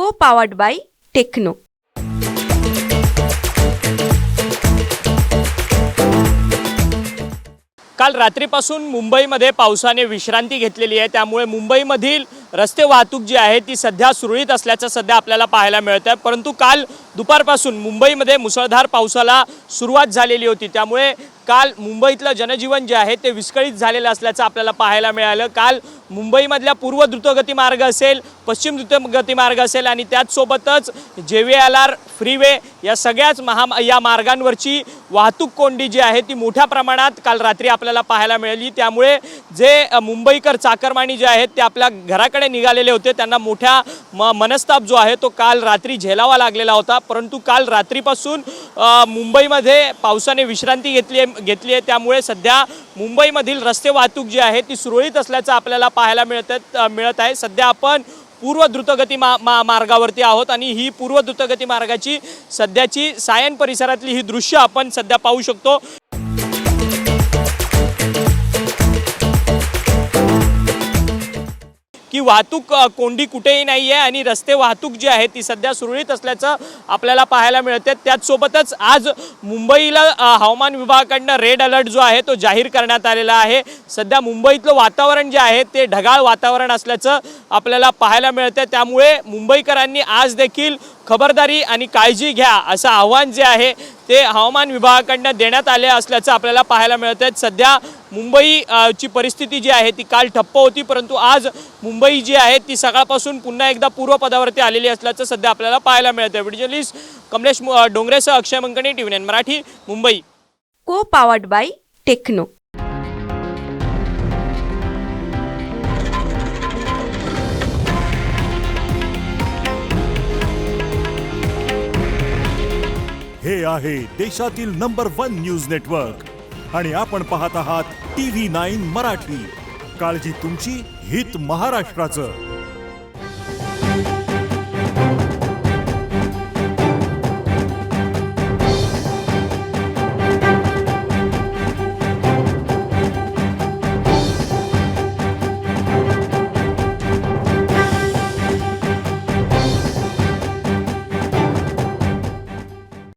Co-powered by Techno. काल रात्रीपासून मुंबईमध्ये पावसाने विश्रांती घेतलेली आहे, त्यामुळे मुंबईमधील रस्ते वाहतूक जी आहे ती सध्या सुरळीत असल्याचं सध्या आपल्याला पाहायला मिळत आहे। परंतु काल दुपारपासून मुंबईमध्ये मुसळधार पावसाला सुरुवात झालेली होती, त्यामुळे काल मुंबईतलं जनजीवन जे आहे ते विस्कळीत झालेलं असल्याचं आपल्याला पाहायला मिळालं। काल मुंबईमधल्या पूर्व द्रुतगती मार्ग असेल, पश्चिम द्रुतगती मार्ग असेल आणि त्याचसोबतच JVLR फ्रीवे या सगळ्याच या मार्गांवरची वाहतूक कोंडी जी आहे ती मोठ्या प्रमाणात काल रात्री आपल्याला पाहायला मिळाली। त्यामुळे जे मुंबईकर चाकरमानी जे आहेत ते आपल्या घराकडे निघालेले होते, त्यांना मोठ्या मनस्ताप जो आहे तो काल रात्री झेलावा लागलेला होता। परंतु काल रात्रीपासून मुंबईमध्ये पावसाने विश्रांती घेतली आहे, त्यामुळे सध्या मुंबईमधील रस्ते वाहतूक जी आहे ती सुरळीत असल्याचं आपल्याला पाहायला मिळत आहे। सध्या आपण पूर्व द्रुतगती मार्गावरती आहोत आणि ही पूर्व द्रुतगती मार्गाची सध्याची सायन परिसरातली ही दृश्य आपण सध्या पाहू शकतो। की वाहतूक कोंडी कुठेही नाही आहे आणि रस्ते वाहतूक जी आहे ती सध्या सुरळीत असल्याचं आपल्याला पाहायला मिळते। त्याचसोबतच आज मुंबईला हवामान विभागाकडून रेड अलर्ट जो आहे तो जाहीर करण्यात आलेला आहे। सध्या मुंबईतलं वातावरण जे आहे ते ढगाळ वातावरण असल्याचं आपल्याला पाहायला मिळते, त्यामुळे मुंबईकरांनी आज देखील खबरदारी आणि काळजी घ्या असं आव्हान जे आहे ते हवामान विभागाकडून देण्यात आले असल्याचं आपल्याला पाहायला मिळते। सध्या मुंबईची परिस्थिती जी आहे ती काल ठप्प होती, परंतु आज मुंबई जी आहे ती सकाळपासून पुन्हा एकदा पूर्वपदावरती आलेली असल्याचं सध्या आपल्याला पाहायला मिळते। व्हिडिओ जर्नलिस्ट कमलेश डोंगरेसह Akshay Mankani, TV9 Marathi, Mumbai. Co-powered by Techno. हे आहे देशातील नंबर 1 न्यूज नेटवर्क आणि आपण पाहत आहात TV9 मराठी। काळजी तुमची, हित महाराष्ट्राचं।